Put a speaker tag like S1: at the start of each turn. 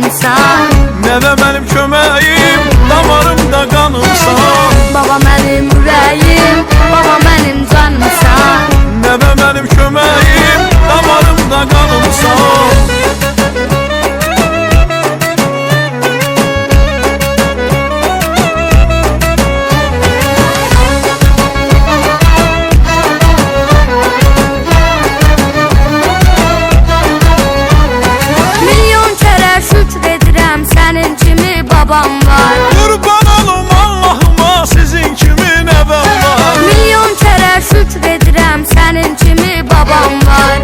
S1: canımsan.
S2: Nəvə mənim köməyim, damarımda qanımsan.
S1: Baba mənim ürəyim, baba mənim canımsan.
S2: Nəvə mənim köməyim, damarımda qanımsan.
S1: Milyon kərə şükr edirəm, sənin kimi babam var.
S2: Qurban olum Allahıma, sizin kimi nəvəm var.
S1: Milyon kərə şükr edirəm, sənin kimi babam var.